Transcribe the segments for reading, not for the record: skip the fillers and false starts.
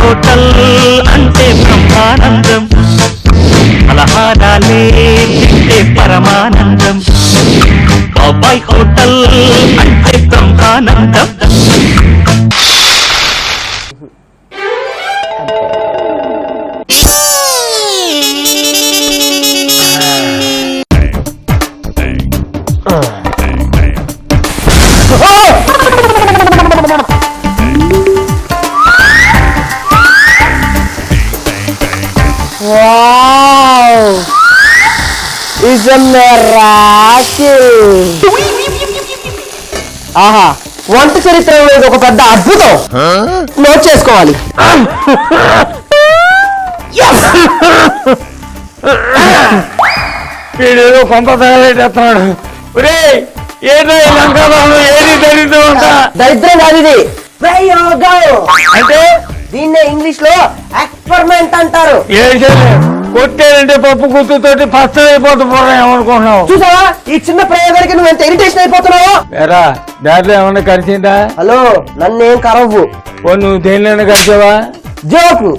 Hotel అంటే బ్రహ్మానందం, పలహారాలే తింటే పరమానందం. బాబాయ్ హోటల్ అంటే బ్రహ్మానందం. ఆహా, వంట చరిత్రలో ఇది ఒక పెద్ద అద్భుతం. నోట్ చేసుకోవాలి. వీడేదో కొంత తయారైతున్నాడు. ఏదో ఏది దరిద్రం అంట. దరిద్రం కాదు ఇది, ప్రయోగం. అంటే దీన్నే ఇంగ్లీష్ లో ఎక్స్పెరిమెంట్ అంటారు. కొట్టేదంటే పప్పు గుర్తుతోటి పచ్చడి అయిపోతూ పోరా ఏమనుకుంటున్నావు? చూసావా ఈ చిన్న ప్రయోగానికి నువ్వు ఎంత ఇరిటేషన్ అయిపోతున్నావు. ఎరా దాంట్లో ఏమన్నా కలిసిందా? హలో, నన్నేం కరవు. నువ్వు దేనిలోనే కలిసావా? జోకు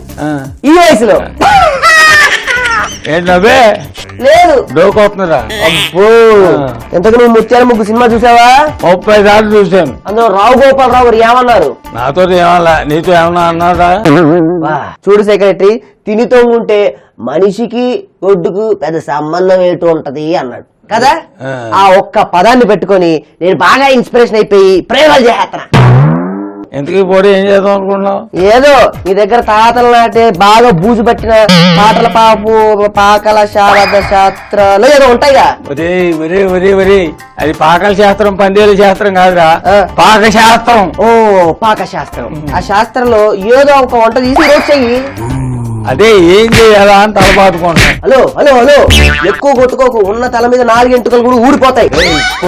ఈ వయసులో ఏంటవే లేదు. డోకొస్తున్నారా? అబ్బో, ఎంతకు నువ్వు ముత్యాల ముగ్గు సినిమా చూసావా? 30 సార్లు చూశాను. అందులో రావు గోపాలరావు గారు ఏమన్నారు? నాతో ఏమన్నా, నీతో ఏమన్నా అన్నారా? చూడు సెక్రటరీ, తినితో ఉంటే మనిషికి ఒడ్డుకు పెద్ద సంబంధం ఏంటో ఉంటది అన్నాడు కదా. ఆ ఒక్క పదాన్ని పెట్టుకొని నేను బాగా ఇన్స్పిరేషన్ అయిపోయి ప్రయోగాలు చేస్తున్నా. ఎందుకు పోటీ ఏం చేద్దాం అనుకుంటున్నావు? ఏదో నీ దగ్గర తాతల నాటే బాగా బూజు పట్టిన పాటల పాకల శారద శాస్త్రాలు ఏదో ఉంటాయిగా. అది పాకల శాస్త్రం, పందేల శాస్త్రం కాదురా, పాక శాస్త్రం. ఓ, పాక శాస్త్రం. ఆ శాస్త్రంలో ఏదో ఒక వంట తీసి రోజు చెయ్యి. అదే ఏం చేయాలా అని తలబాటుకుంటున్నాను. హలో హలో హలో, ఎక్కువ కొట్టుకోకు. ఉన్న తల మీద 4 ఎంటుకలు కూడా ఊడిపోతాయి.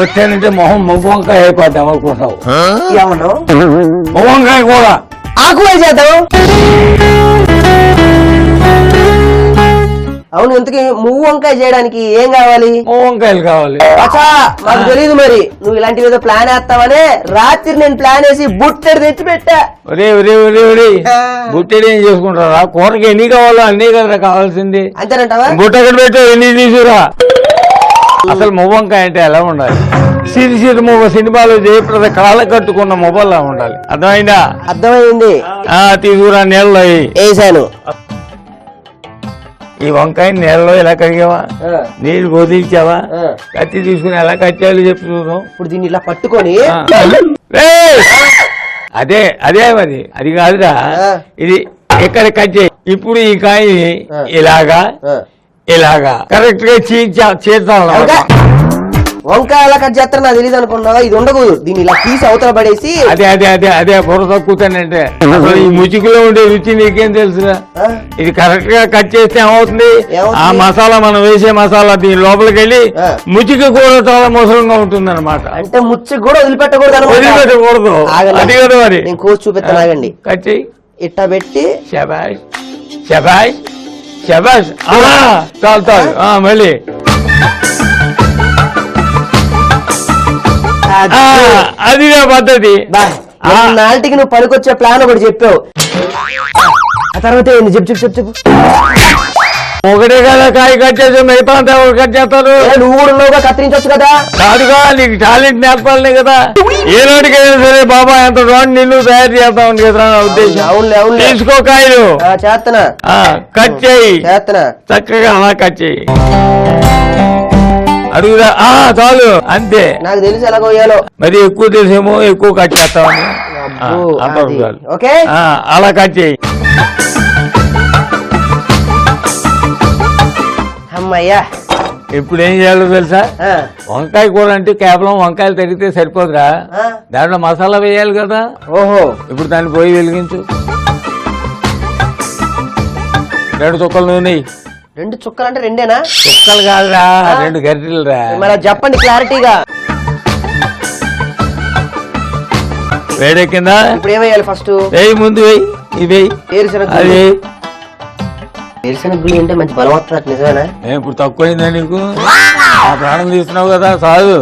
వచ్చానంటే మొహం మొగ్గంకాయ అయిపోద్దాం అనుకుంటావు. ఏమన్నావు? మొగ్గంకాయ కూడా ఆకువై చేద్దాం. అవును, ఇంతకీ మువ్వు వంకాయ చేయడానికి ఏం కావాలి? వంకాయలు కావాలి. అచ్చా, నాకు తెలియదు మరి. నువ్వు ఇలాంటివి ఏదో ప్లాన్ వేస్తావనే రాత్రి నేను ప్లాన్ వేసి బుట్టెడు తెచ్చి పెట్టా. బుట్టెడు ఏం చేసుకుంటారా? కూరకి ఎన్ని కావాలో అన్నీ కదరా కావాల్సింది. అంతేనంటావా? బుట్టెక్కడ పెట్టు, ఎన్ని తీసుకురా. అసలు మువ్వంకాయ అంటే ఎలా ఉండాలి? సిరి మువ్వ సినిమాలో జయప్రద కాళ్ళ కట్టుకున్న మువ్వలా ఉండాలి. అర్థమైందా? అర్థమైంది. తీసుకురా, నీళ్ళలో వేసాను. ఈ వంకాయ నీళ్ళలో ఎలా కడిగావా? నీళ్ళు గోదించావా? కత్తి తీసుకుని ఎలా కట్టాలి చెప్పు చూద్దాం. ఇప్పుడు దీన్ని ఇలా పట్టుకొని అదే అదే మరి అది కాదురా, ఇది ఎక్కడ కట్ చేయి. ఇప్పుడు ఈ కాయని ఇలాగా ఇలాగా కరెక్ట్ గా చేర్చాలి. వంకాయ ఎలా కట్ చేస్తారో నాకు తెలియదు అనుకున్నావా? ఇది ఉండకూడదు. దీన్ని ఇలా తీసి అవతల పడేసి అదే అదే అదే అదే బుర్ర తక్కుతానంటే అసలు ఈ ముచికలో ఉండే రుచి నీకేం తెలుసురా? ఇది కరెక్ట్ గా కట్ చేస్తే ఏమవుతుంది? ఆ మసాలా, మనం వేసే మసాలా దీని లోపలికి వెళ్ళి ముచిక కూడా చాలా మోసంగా ఉంటుంది అనమాట. అంటే ముచ్చికి కూడా వదిలిపెట్టకూడదు. వదిలిపెట్టకూడదు. అది కదా మరి. నేను కోసి చూపిస్తాను, ఆగండి. కట్ చేయి. ఇట్టా పెట్టి శబాష్ శబాష్ శబాష్. చాలు చాలు. మళ్ళీ అది పద్ధతి. నాటికి నువ్వు పనికొచ్చే ప్లాన్ ఒకటి చెప్పావు. ఆ తర్వాత ఏంది? చెప్పు చెప్పు చెప్పు చెప్పు. ఒకటే కదా కాయ కట్ చేసి మిగతా అంతా కట్ చేస్తారు. నువ్వు కూడా ఉన్నావుగా, కత్తిరించవచ్చు కదా. కాదుగా, నీకు టాలెంట్ నేర్పాలనే కదా. ఏ నాటికైనా సరే బాబా ఎంత రోడ్ నిన్ను తయారు చేస్తామని కదా నా ఉద్దేశం. అవునులే అవును. తీసుకో కాయలు. చేస్తున్నా. కట్ చేయి. చేస్తున్నా. చక్కగా అలా కట్ చేయి. అడుగుదా? చాలు, అంతే. నాకు తెలిసి ఎలా కోయాలో. మరి ఎక్కువ తెలిసేమో, ఎక్కువ కట్ చేస్తామని. ఓకే, అలా కట్ చేయి. అమ్మయ్యా. ఇప్పుడు ఏం చేయాలో తెలుసా? వంకాయ కూర అంటే కేవలం వంకాయలు తరిగితే సరిపోదురా, దాంట్లో మసాలా వేయాలి కదా. ఓహో, ఇప్పుడు దాన్ని పోయి వెలిగించు. 2 చుక్కలు నూనె. 2 చుక్కలు అంటే 2ఏనా? చుక్కలు కాదురా, 2 గరిటెలు రా. మరి చెప్పండి క్లారిటీగా. వేడెక్కిందా? ఇప్పుడు ఏమేయాలి? ఫస్ట్ ముందు వేయి. ఇది అది వేరుశనగ గుళ్ళు అంటే మంచి బలం వస్తున్నట్టు, నిజమేనా? ఇప్పుడు తక్కువైందా నీకు? ఆ ప్రాణం తీస్తున్నావు కదా, చాలు.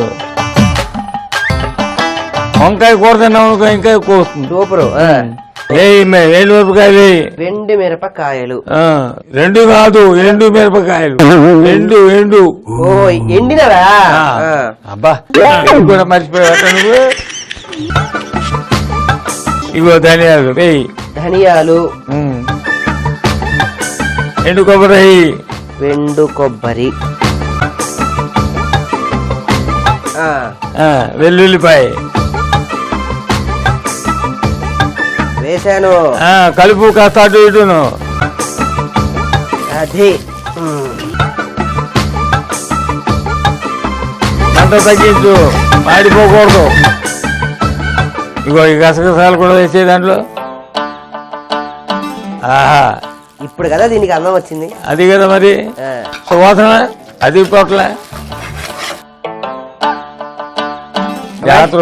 వంకాయ కూర తిన్నావు ఇంకా ఎక్కువ వస్తుంది. సూపరు. ఎండు మిరపకాయలు వేయి. వెండి మిరపకాయలు. రెండు కాదు, ఎండు మిరపకాయలు. ఎండు ఎండు ఓ ఎండినవా? అబ్బా కూడా మర్చిపోయావట నువ్వు. ఇగో ధనియాలు వేయి. ధనియాలు. ఎండు కొబ్బరి వేయి. వెండు కొబ్బరి. వెల్లుల్లిపాయ వేసాను. కలుపు కాస్త అటు ఇటును. అది అంత తగ్గించు, మాడిపోకూడదు. ఇగో ఈ గసగసాలు కూడా వేసే దాంట్లో. ఆహా, ఇప్పుడు కదా దీనికి అందం వచ్చింది. అది కదా మరి సువాసన అది పోట్ల. జాతర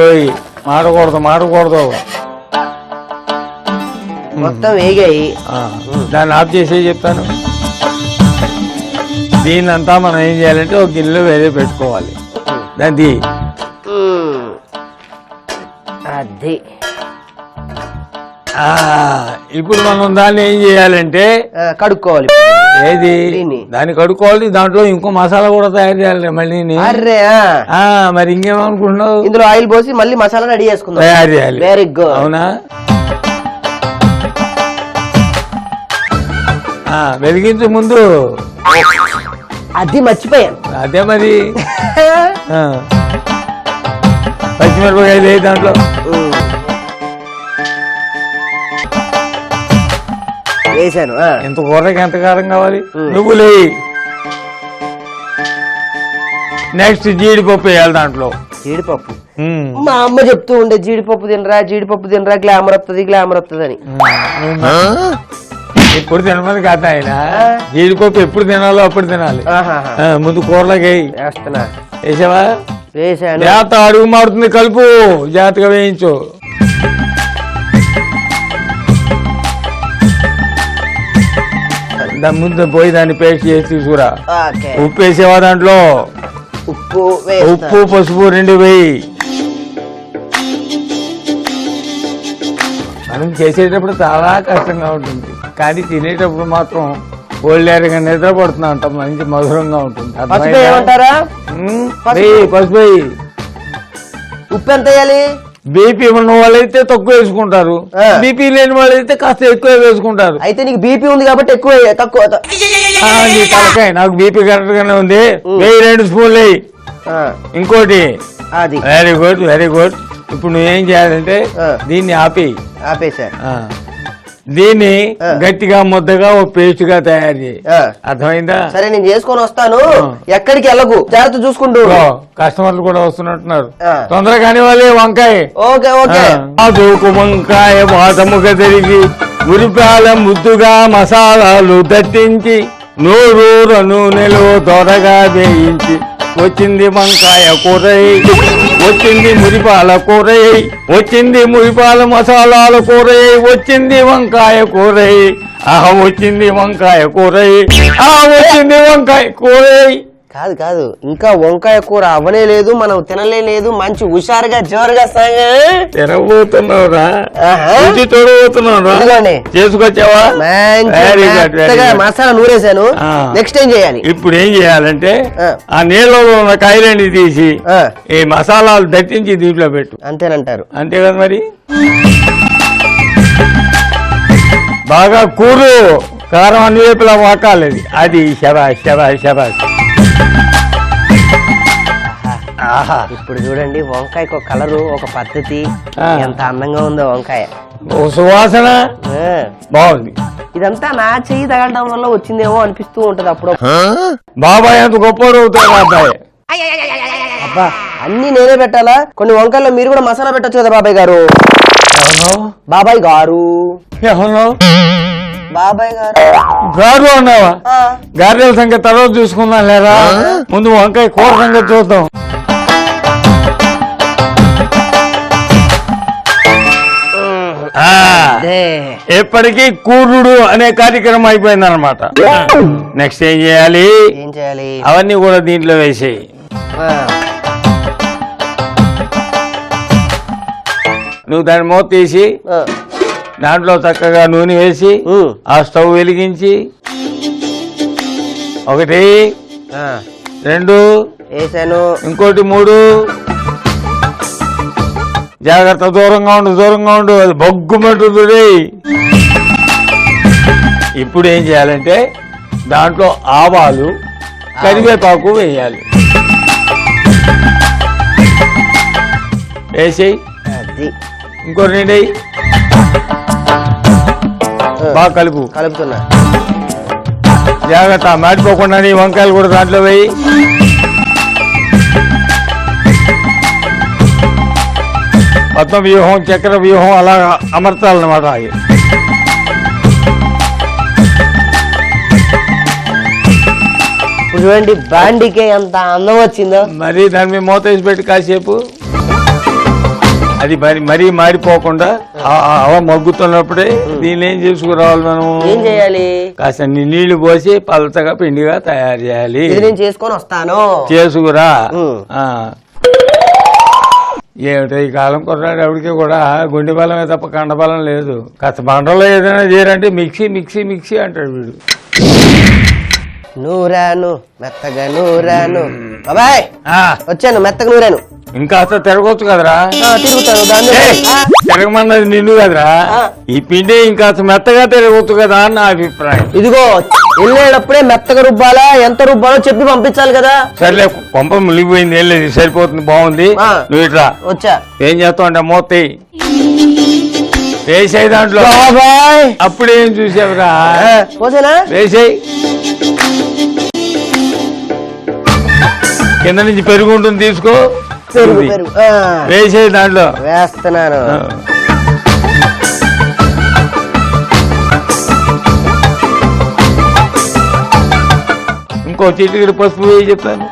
మాడకూడదు. మొత్తం వేగాయి. దాన్ని ఆఫ్ చేసే చెప్తాను. దీన్నంతా మనం ఏం చేయాలంటే ఒక గిన్నెలో వేరే పెట్టుకోవాలి. దాన్ని అది ఇప్పుడు మనం దాన్ని ఏం చేయాలంటే కడుక్కోవాలి. ఏది దాన్ని కడుక్కోవాలి. దాంట్లో ఇంకో మసాలా కూడా తయారు చేయాలి మళ్ళీ. మరి ఇంకేమనుకుంటున్నావు? ఇందులో ఆయిల్ పోసి మళ్ళీ మసాలా రెడీ చేసుకుందాం. తయారు చేయాలి. Very good. అవునా? వెలిగించే ముందు అది మర్చిపోయాను. అదే మరి పచ్చిమిరపకాయలు వేయి దాంట్లో. వేసాను. ఎంత కూరకి ఎంత కారం కావాలి? నువ్వులు వేయి. నెక్స్ట్ జీడిపప్పు వేయాలి దాంట్లో. జీడిపప్పు మా అమ్మ చెప్తూ ఉండే, జీడిపప్పు తినరా గ్లామర్ వస్తుంది అని. ఎప్పుడు తినమని కాదు ఆయన. జీడిపప్పు ఎప్పుడు తినాలో అప్పుడు తినాలి. ముందు కూరలోకి వేయి. వేస్తున్నా. వేసావా? వేసాను. జాగ్రత్త, అడుగు మారుతుంది, కలుపు జాగ్రత్తగా వేయించు. ముందు పోయి దాన్ని పేస్ట్ చేసి తీసుకురా. ఉప్పు వేసేవా దాంట్లో? ఉప్పు పసుపు రెండు వేయి. మనం చేసేటప్పుడు చాలా కష్టంగా ఉంటుంది, కానీ తినేటప్పుడు మాత్రం ఓల్డేరుగా నిద్రపడుతున్నా అంటాం. మంచి మధురంగా ఉంటుంది. పసుపు వేయి. ఉప్పు ఎంత వేయాలి? బీపీ ఉన్న వాళ్ళైతే తక్కువ వేసుకుంటారు, బీపీ లేని వాళ్ళైతే కాస్త ఎక్కువ వేసుకుంటారు. అయితే నీకు బీపీ ఉంది కాబట్టి తక్కువ. తలకాయ నాకు బీపీ కరెక్ట్ గానే ఉంది. వెయ్యి 2 స్పూన్లు వేయి. ఇంకోటి. Very good very good. ఇప్పుడు నువ్వేం చేయాలంటే దీన్ని ఆపేసా. దీన్ని గట్టిగా ముద్దగా ఓ పేస్ట్ గా తయారు చేయి. అర్థమైందా? సరే, నేను చేసుకొని వస్తాను. ఎక్కడికి వెళ్ళకు, జాగ్రత్త చూసుకుంటూ. కస్టమర్లు కూడా వస్తున్నట్టున్నారు, తొందరగానే వాళ్ళే. వంకాయ ఓకే. వంకాయ బాతముగా తిరిగి ఉరిపాల ముద్దుగా మసాలాలు దట్టించి నూరూర నూనెలో త్వరగా వేయించి వచ్చింది వంకాయ కూరై, వచ్చింది మురిపాల కూరై, వచ్చింది మురిపాల మసాలాల కూరై, వచ్చింది వంకాయ కూరై. వచ్చింది వంకాయ కూరై, వచ్చింది వంకాయ కూరై. కాదు, ఇంకా వంకాయ కూర అవనే లేదు, మనం తినలేదు. మంచి హుషారుగా జోరుగా తినబోతున్నావురా, చేసుకొచ్చావా? మసాలా నూరేసాను. నెక్స్ట్ ఏం చేయాలి? ఇప్పుడు ఏం చేయాలంటే ఆ నీళ్ళలో ఉన్న కాయలని తీసి ఈ మసాలాలు దట్టించి దీంట్లో పెట్టు. అంతేనంటారు? అంతే కదా మరి. బాగా కూరు కారం అన్ని వైపులా వాకాలి. అది శబాష్ శబాష్ శబాష్. ఇప్పుడు చూడండి, వంకాయ ఒక కలరు, ఒక పద్ధతి, ఎంత అందంగా ఉందో వంకాయ. సువాసన బాగుంది. ఇదంతా నా చెయ్యి తగలడం వల్ల వచ్చిందేమో అనిపిస్తూ ఉంటది అప్పుడు. బాబాయ్ అంత గొప్పవాడు అవుతాడు అబ్బాయి. అబ్బా, అన్ని నేనే పెట్టాలా? కొన్ని వంకాయల్లో మీరు కూడా మసాలా పెట్టచ్చు కదా బాబాయ్ గారు. బాబాయ్ గారు బాబాయ్ గారు అన్నావా? గారెల సంగతి తర్వాత చూసుకుందాం లేదా, ముందు వంకాయ కూర సంగతి చూద్దాం. ఎప్పటికీ కూరుడు అనే కార్యక్రమం అయిపోయింది అనమాట. నెక్స్ట్ ఏం చేయాలి? అవన్నీ కూడా దీంట్లో వేసేయి. నువ్వు దాన్ని మూత తీసి దాంట్లో చక్కగా నూనె వేసి ఆ స్టవ్ వెలిగించి 1 2 వేసాను, ఇంకోటి 3. జాగ్రత్త, దూరంగా ఉండు, అది బొగ్గుమంటుంది. ఇప్పుడు ఏం చేయాలంటే దాంట్లో ఆవాలు, కరివేపాకు వేయాలి. వేసేయి, ఇంకో 2 బాగా కలుపుతున్నా. జాగ్రత్త, మాడిపోకుండా వంకాయలు కూడా దాంట్లో వేయి. మొత్తం వ్యూహం, చక్కెర వ్యూహం అలా అమర్చాలన్నమాట. చూడండి బాండికే ఎంత అందం వచ్చిందో. మరి దాని మీద మూత వేసి పెట్టి కాసేపు అది మరీ మాడిపోకుండా అవ మగ్గుతున్నప్పుడే దీన్ని ఏం చేసుకురావాలి మనం? ఏం చేయాలి? కాస్త నీళ్లు పోసి పలచగా పిండిగా తయారు చేయాలి. నేను చేసుకొని వస్తాను. చేసుకురా. ఏమిటో ఈ కాలం కొన్నాడు ఎవరికి కూడా గుండె బలమే తప్ప కండ బలం లేదు. కాస్త బండలో ఏదైనా చేయాలంటే మిక్సీ అంటాడు వీడు. నూరాను మెత్తగా నూరాను. బాబాయ్ వచ్చాను, మెత్తగా నూరాను. ఇంకాస్త తిరగొచ్చు కదరా? తిరుగుతాను. తిరగమన్నది నిన్ను కదరా, ఈ పిండి ఇంకాస్త మెత్తగా తిరగొచ్చు కదా అని నా అభిప్రాయం. ఇదిగో వెళ్ళేటప్పుడే మెత్తగా రుబ్బాలా, ఎంత రుబ్బాలో చెప్పి పంపించాలి కదా. సర్లే, కొంప మునిగిపోయింది, ఏం లేదు, సరిపోతుంది, బాగుంది. నువ్వు ఇట్లా వచ్చా. ఏం చేస్తావు అంటే మూత వేసేయి దాంట్లో. అప్పుడేం చూసావురా? వేసేయి. కింద నుంచి పెరుగు ఉంటుంది, తీసుకో, వేసేయి దాంట్లో. వేస్తున్నాను. ఇంకో చిటికెడు పసుపు వేయి చెప్తాను.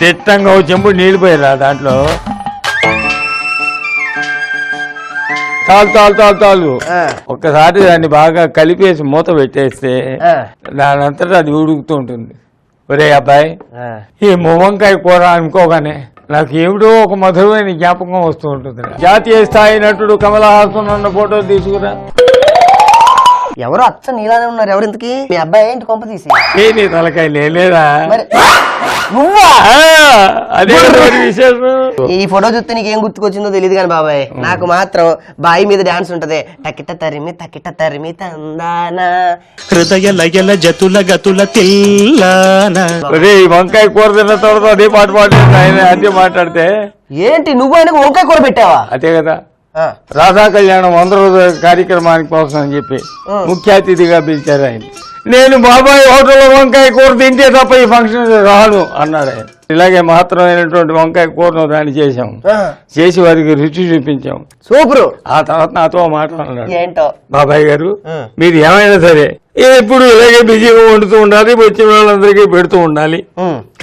దిట్టంగా ఒక చెంబు నీళ్ళు పోయిరా దాంట్లో. చాలు. ఒక్కసారి దాన్ని బాగా కలిపేసి మూత పెట్టేస్తే దాని అంతటా అది ఉడుకుతూ ఉంటుంది. ఒరే అబ్బాయి, ఈ వంకాయ కూర అనుకోగానే నాకు ఏమిటో ఒక మధురమైన జ్ఞాపకం వస్తూ ఉంటుంది. జాతీయ స్థాయి నటుడు కమల్ హాసన్ ఉన్న ఫోటో తీసుకురా. ఎవరు అచ్చ నీలానే ఉన్నారు. ఎవరింతకి? మీ అబ్బాయి ఏంటి కొంప తీసి? నీ తలకాయ లేదా? అదే విశేషం. ఈ ఫోటో చూస్తే నీకేం గుర్తుకొచ్చిందో తెలియదు కానీ బాబాయ్, నాకు మాత్రం బాయి మీద డాన్స్ ఉంటది. తకిట తరిమి తందానా హృదయ లయల జతుల గతుల తిల్లానా. వంకాయ కూర తిన్న తర్వాత అదే పాట ఆయన అదే మాట్లాడితే ఏంటి నువ్వు ఆయనకు వంకాయ కూర పెట్టావా? అదే కదా, రాధా కళ్యాణం 100 రోజుల కార్యక్రమానికి కోసం అని చెప్పి ముఖ్య అతిథిగా పిలిచారు ఆయన. నేను బాబాయ్ హోటల్లో వంకాయ కూర తింటే తప్ప ఈ ఫంక్షన్ రాను అన్నాడు ఆయన. ఇలాగే మహత్తరమైనటువంటి వంకాయ కూరను దాన్ని చేసాం, చేసి వారికి రుచి చూపించాం. సూపర్. ఆ తర్వాత నాతో మాట్లాడినాడు, ఏంటో బాబాయ్ గారు మీరు ఏమైనా సరే ఎప్పుడు ఇలాగే బిజీగా వండుతూ ఉండాలి, వచ్చిన వాళ్ళందరికీ పెడుతూ ఉండాలి.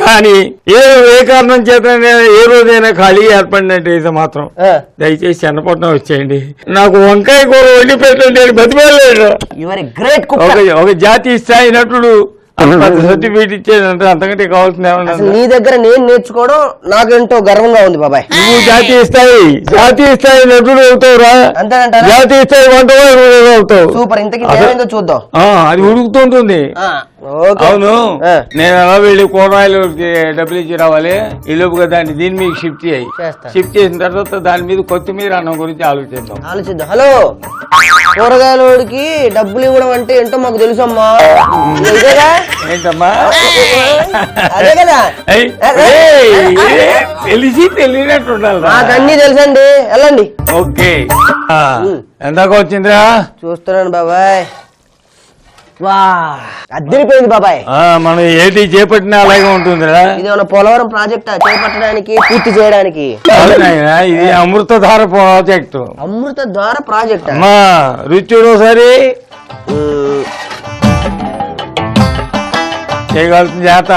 కానీ ఏ కారణం చేత ఏ రోజైనా ఖాళీ ఏర్పడినట్టయితే మాత్రం దయచేసి చెన్నపట్నం వచ్చేయండి, నాకు వంకాయ కూర వండి పెట్టండి. బతిమాలేడు. ఒక జాతీయ స్థాయి నటుడు సర్టిఫికేట్ ఇచ్చేదంటే అంతకంటే కావాల్సింది ఏమన్నా? నీ దగ్గర నేను నేర్చుకోవడం నాకెంతో గర్వంగా ఉంది బాబాయ్. నువ్వు జాతీయ స్థాయి నటుడు అవుతావురా, జాతీయ స్థాయి వంటవాడు అవుతావు. సూపర్. ఇంతకీ చూద్దాం. అది ఉడుకుతుంటుంది. అవును, నేను అలా వెళ్ళి కూరగాయలు డబ్బులు ఇచ్చి రావాలి. ఈ లోపుగా దాన్ని దీని మీద షిఫ్ట్ చేసిన తర్వాత దాని మీద కొత్తిమీర అన్నం గురించి ఆలోచిద్దాం. హలో, కూరగాయలకి డబ్బులు ఇవ్వడం అంటే ఏంటో మాకు తెలుసమ్మా. ఏంటమ్మా? అదే కదా, తెలియనట్టు ఉండాలి. నాకన్నీ తెలుసండి, వెళ్ళండి. ఓకే, ఎందాక వచ్చిందిరా? చూస్తున్నాను బాబాయ్. వా, అద్దరిపోయింది బాబాయ్. మనం ఏది చేపట్టినా అలాగే ఉంటుందిరా. ఇది మన పోలవరం ప్రాజెక్ట్ చేపట్టడానికి, పూర్తి చేయడానికి. ఇది అమృతధార ప్రాజెక్టు. అమృతధార ప్రాజెక్ట్ అమ్మా, రుచుడు సరే చేయగలుగుతుంది చేత.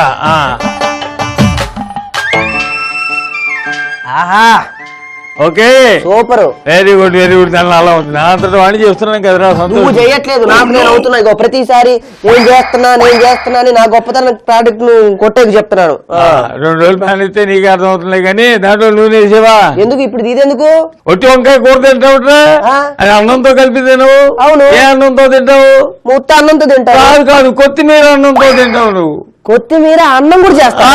ఆహా, ఓకే సూపర్. వెరీ గుడ్ దాని అలా ఉంది. నా అంతటా వాడిని చేస్తున్నాను కదరా నువ్వు సంతోషం. చేయట్లేదు, నాకు నేను అవుతున్నా. ఇగో ప్రతిసారి నేను చేస్తున్నా అని నా గొప్పతనం ప్రాడక్ట్ ను కొట్టేకి చెప్తున్నాను. 2 రోజులు ప్యాన్ ఇస్తే నీకు అర్థం అవుతుంది కానీ దాంట్లో నూనె వేసేవా? ఎందుకు ఇప్పుడు ఇదెందుకు? ఒట్టి వంకాయ కూర తింటావుట్రా? అది అన్నంతో కలిపి తినవు? అవును. ఏ అన్నంతో తింటావు? ముత్త అన్నంతో తింటావు? కాదు కొత్తిమీర అన్నంతో తింటావు నువ్వు. కొత్తిమీర అన్నం కూడా చేస్తా?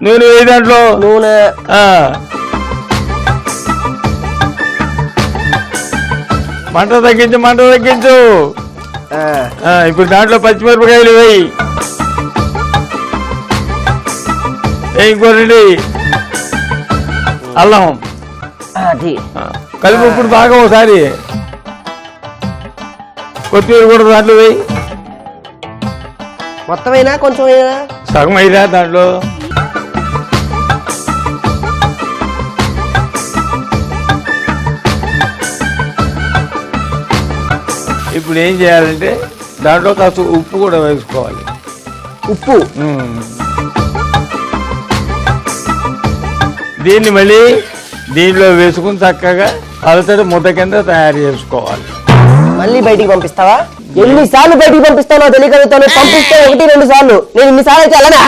నూనె వేయి దాంట్లో. నూనె మంట తగ్గించు. ఇప్పుడు దాంట్లో పచ్చిమిరపకాయలు వేయి. ఇంకోటి అల్లం అది కలిపి ఇప్పుడు బాగా ఒకసారి కొత్తిమీర కూడా దాంట్లో వేయి. మొత్తమైనా కొంచెం అయినా? సగం అయిరా దాంట్లో. ఇప్పుడు ఏం చేయాలంటే దాంట్లో కాస్త ఉప్పు కూడా వేసుకోవాలి. ఉప్పు దీన్ని మళ్ళీ దీంట్లో వేసుకుని చక్కగా అలతడి ముద్ద కింద తయారు చేసుకోవాలి. మళ్ళీ బయటికి పంపిస్తావా? ఎన్నిసార్లు బయటికి పంపిస్తానో తెలియగలుగుతాను. పంపిస్తే 1-2 సార్లు. నేను ఇన్నిసార్లు అయితే అలానా?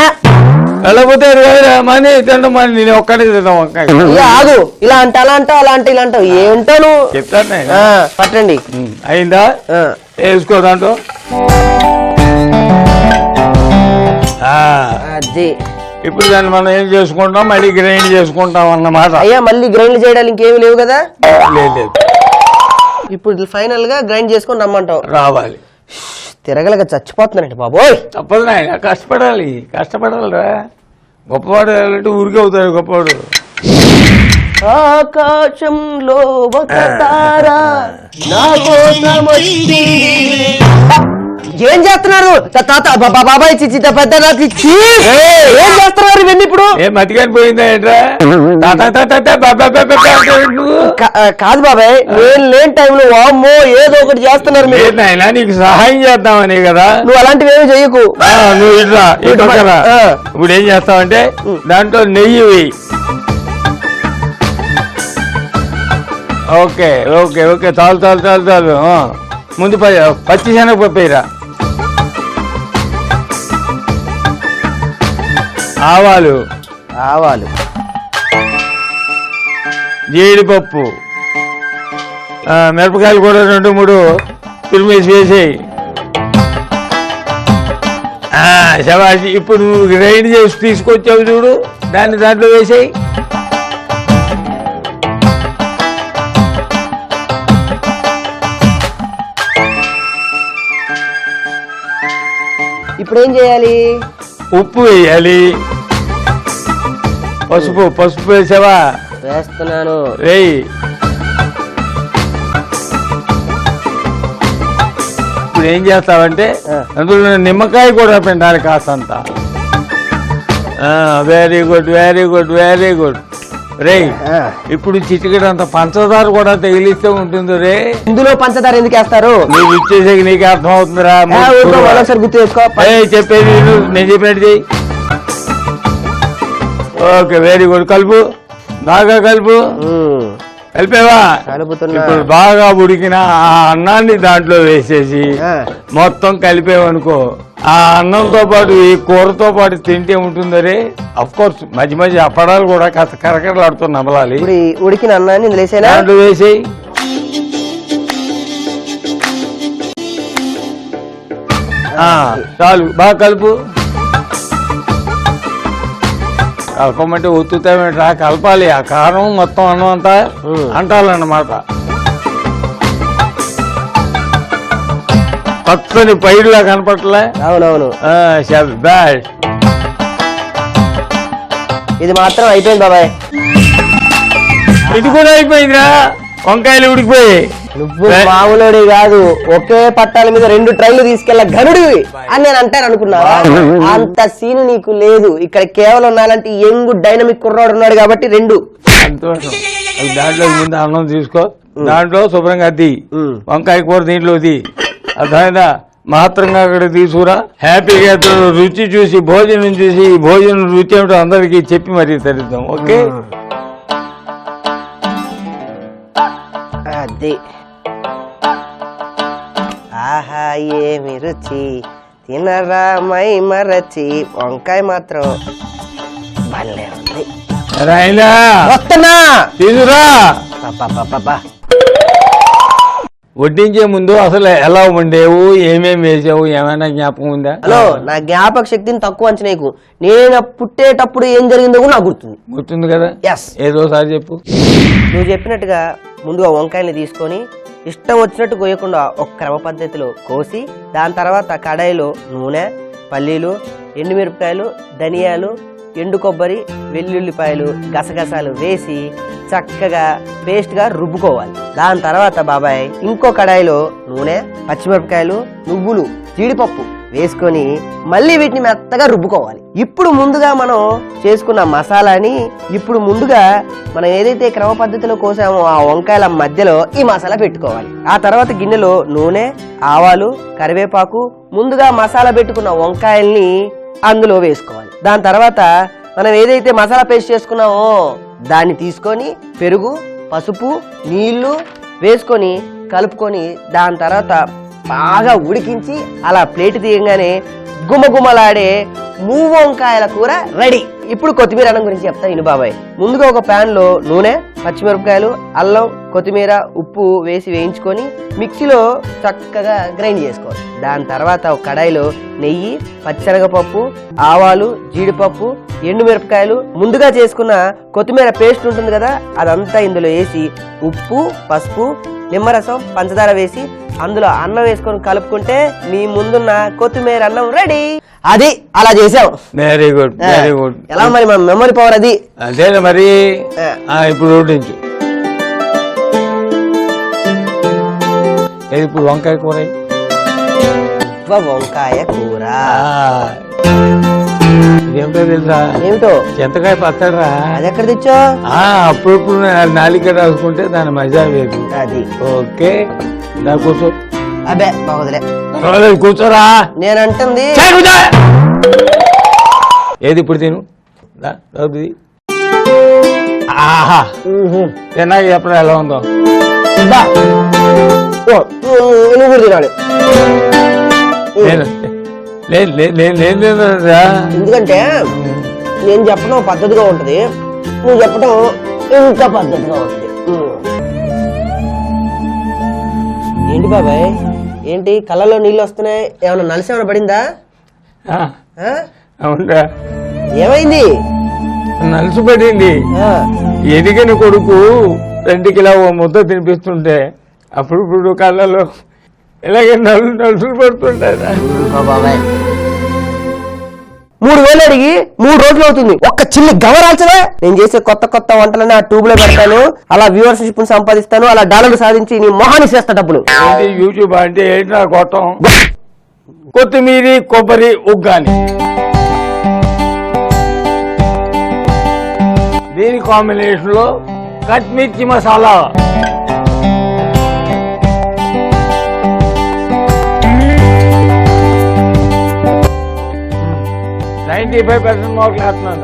వెళ్ళకపోతే మనీ తినడం మరి నేను ఒక్కడే తింటాం వంకాయ. ఆగు, ఇలా అంటే అలా అంటావు, అలా అంటే ఇలా అంటావు. ఏంటో నువ్వు చెప్తాను. పట్టండి. అయిందా? వేసుకో దాంట్లో. అది ఇప్పుడు దాన్ని మనం ఏం చేసుకుంటాం, మళ్ళీ గ్రైండ్ చేసుకుంటాం అన్నమాట. అయ్యా మళ్ళీ గ్రైండ్ చేయడానికి ఇంకేమి లేవు కదా? లేదు. ఇప్పుడు ఫైనల్ గా గ్రైండ్ చేసుకొని రమ్మంటావు. రావాలి. తిరగలగా చచ్చిపోతున్నానండి బాబోయ్. తప్పదు నాయన, కష్టపడాలిరా. గొప్పవాడు అంటే ఊరికే అవుతాడు గొప్పవాడు. ఆకాశంలో ఒక తార నా కోసం వచ్చింది. ఏం చేస్తున్నారు బాబాయ్? చిచ్చి పెద్ద ఏం చేస్తున్నారు ఇవన్నీ? ఇప్పుడు ఏం మతికాని పోయిందా ఏంట్రా? కాదు బాబాయ్, నేను లేని టైంలో వామ్మో ఏదో ఒకటి చేస్తున్నారు మీరు. నాయనా నీకు సహాయం చేద్దామని కదా. నువ్వు అలాంటివి ఏమి చెయ్యకు. నువ్వు ఇట్లా ఇప్పుడు ఏం చేస్తావంటే దాంట్లో నెయ్యి వేయి. ఓకే ఓకే ఓకే చాలు. ముందు పచ్చిశనగపప్పు వేయరా. ఆవాలు, జీడిపప్పు, మిరపకాయలు కూడా 2-3 తురిమేసి వేసేయి. శవాజీ ఇప్పుడు నువ్వు గ్రైండ్ చేసి తీసుకొచ్చావు చూడు, దాన్ని దాంట్లో వేసేయి. ఇప్పుడు ఏం చేయాలి? ఉప్పు వేయాలి. పసుపు వేసావా? వేస్తున్నాను. వేయి. ఇప్పుడు ఏం చేస్తావంటే అందులో నిమ్మకాయ కూడా పిండాలి కాస్తంత. వెరీ గుడ్ రే. ఇప్పుడు చిటికెడంత పంచదార కూడా తగిలిస్తే ఉంటుంది రే. ఇందులో పంచదార ఎందుకు వేస్తారు? నువ్వు ఇచ్చేసే నీకు అర్థం అవుతుందిరా. గుర్తు చేసుకో. చెప్పేది నేను చెప్పినట్టు చెయ్యి. Okay very good. బాగా కలిపేవా? ఇప్పుడు బాగా ఉడికిన ఆ అన్నాన్ని దాంట్లో వేసేసి మొత్తం కలిపేవనుకో, ఆ అన్నంతో పాటు ఈ కూరతో పాటు తింటే ఉంటుందరే. అఫ్ కోర్స్ మధ్య అప్పడాలు కూడా కాస్త కరకరలాడుతూ నమలాలి. ఉడికిన అన్నాన్ని దాంట్లో వేసేయి. చాలు, బాగా కలుపు. కలపమంటే ఒత్తుతామేట్రా, కలపాలి. ఆ కారం మొత్తం అన్నం అంతా అంటాలన్నమాట. పచ్చని పైరులా కనపడలే. అవునవును. బ్యాడ్. ఇది మాత్రం అయిపోయింది బాబాయ్. ఇది కూడా అయిపోయిందిరా. వంకాయలు ఉడికిపోయి. నువ్వు మామూలుడి కాదు, ఒకే పట్టాల మీద 2 ట్రైన్లు తీసుకెళ్ళ ఘనుడివి అని నేను అంటాను అనుకున్నావా? అంత సీన్ నీకు లేదు. ఇక్కడ కేవలం నాలంటే యంగ్ డైనమిక్ కుర్రాడు ఉన్నాడు కాబట్టి 2. సంతోషం. దాంట్లో ముందు అన్నం తీసుకో, దాంట్లో శుభ్రంగా అద్ది వంకాయ కూర దీంట్లో అర్థమైందా? మాత్రంగా అక్కడ తీసుకురా. హ్యాపీగా రుచి చూసి భోజనం చూసి ఈ భోజనం రుచి ఏమిటో అందరికీ చెప్పి మరీ తరిద్దాం. ఓకే, అది ఆహా ఏమి రుచి తినరా మై మరచి. వంకాయ మాత్రం భలే ఉంది. రాయినా వస్తున్నా తీసురా. పాపా వడ్డించే ముందు అసలు ఎలా వండేవు, ఏమేమి వేసావు, ఏమైనా జ్ఞాపకం ఉందా? హలో, నా జ్ఞాపక శక్తిని తక్కువ అంచనేకు. నేను పుట్టేటప్పుడు ఏం జరిగిందో కూడా నాకు గుర్తుంది కదా? ఎస్. ఏదోసారి చెప్పు. నువ్వు చెప్పినట్టుగా ముందుగా వంకాయని తీసుకొని ఇష్టం వచ్చినట్టు కోయకుండా ఒక క్రమ పద్ధతిలో కోసి, దాని తర్వాత కడాయిలో నూనె, పల్లీలు, ఎండుమిరపకాయలు, ధనియాలు, ఎండు కొబ్బరి, వెల్లుల్లిపాయలు, గసగసాలు వేసి చక్కగా పేస్ట్గా రుబ్బుకోవాలి. దాని తర్వాత బాబాయ్ ఇంకో కడాయిలో నూనె, పచ్చిమిరపకాయలు, నువ్వులు, జీడిపప్పు వేసుకొని మళ్ళీ వీటిని మెత్తగా రుబ్బుకోవాలి. ఇప్పుడు ముందుగా మనం చేసుకున్న మసాలాని ముందుగా మనం ఏదైతే క్రమ పద్ధతిలో కోసామో ఆ వంకాయల మధ్యలో ఈ మసాలా పెట్టుకోవాలి. ఆ తర్వాత గిన్నెలో నూనె, ఆవాలు, కరివేపాకు, ముందుగా మసాలా పెట్టుకున్న వంకాయల్ని అందులో వేసుకోవాలి. దాని తర్వాత మనం ఏదైతే మసాలా పేస్ట్ చేసుకున్నామో దాన్ని తీసుకొని పెరుగు, పసుపు, నీళ్లు వేసుకొని కలుపుకొని దాని తర్వాత బాగా ఉడికించి అలా ప్లేట్ తీయగానే గుమగుమలాడే వంకాయల కూర రెడీ. ఇప్పుడు కొత్తిమీర అన్నం గురించి చెప్తా ఇను బాబాయ్. ముందుగా ఒక ప్యాన్ లో నూనె, పచ్చిమిరపకాయలు, అల్లం, కొత్తిమీర, ఉప్పు వేసి వేయించుకొని మిక్సీలో చక్కగా గ్రైండ్ చేసుకోవాలి. దాని తర్వాత ఒక కడాయిలో నెయ్యి, పచ్చిశనగపప్పు, ఆవాలు, జీడిపప్పు, ఎండుమిరపకాయలు, ముందుగా చేసుకున్న కొత్తిమీర పేస్ట్ ఉంటుంది కదా అదంతా ఇందులో వేసి ఉప్పు, పసుపు, నిమ్మరసం, పంచదార వేసి అందులో అన్నం వేసుకొని కలుపుకుంటే మీ ముందున్న కొత్తిమీర అన్నం రెడీ. అది అలా చేసాం. Very good, very good. ఎలా మరి మన మెమరీ పవర్ అది. అదే మరి. ఇప్పుడు వడ్డించు. ఇప్పుడు వంకాయ కూర. వంకాయ కూర ఏమిటో తెలుసా? ఏమిటో? చింతకాయ పచ్చడరా. అది ఎక్కడ తెచ్చా? అప్పుడప్పుడు నాలిక రాసుకుంటే దాని మజా వేరు. అది ఓకే. నా కూర్చో. అబ్బే బాగోదులే. కూర్చోరా. నేనంటుంది ఏది ఇప్పుడు తిను. ఆహా, తిన్నాక చెప్పడం ఎలా ఉందో. నువ్వు కూడా తినాలి. ఎందుకంటే నేను చెప్పడం పద్ధతిగా ఉంటది, నువ్వు చెప్పడం ఇంకా పద్ధతిగా ఉంటది. ఏంటి బాబాయ్, ఏంటి కళ్ళలో నీళ్ళు వస్తున్నాయి? ఏమన్నా నలిసి ఏమైనా పడిందా? అవునా? ఏమైంది? నలుసు పడింది. ఎదిగిన కొడుకు రెండుకిలా ఓ ముద్ద తినిపిస్తుంటే అప్పుడు కళ్ళలో ఇలాగే నలుసులు పడుతుంటాయి. బాబాయ్ 3,000 అడిగి 3 రోజులు అవుతుంది. ఒక్క చిల్లి గవరాల్చదా? నేను చేసే కొత్త కొత్త వంటలని ఆ ట్యూబ్ లో పెడతాను, అలా వ్యూవర్షిప్ సంపాదిస్తాను, అలా డాలర్లు సాధించి నీ మొహాన్ని చేస్తా డబ్బులు. యూట్యూబ్ అంటే ఏంటి నా కొత్తం? కొత్తిమీర, కొబ్బరి, ఉగ్గాని, దీని కాంబినేషన్ లో కట్మిర్చి మసాలా. 95% మార్కులు వేస్తున్నాను.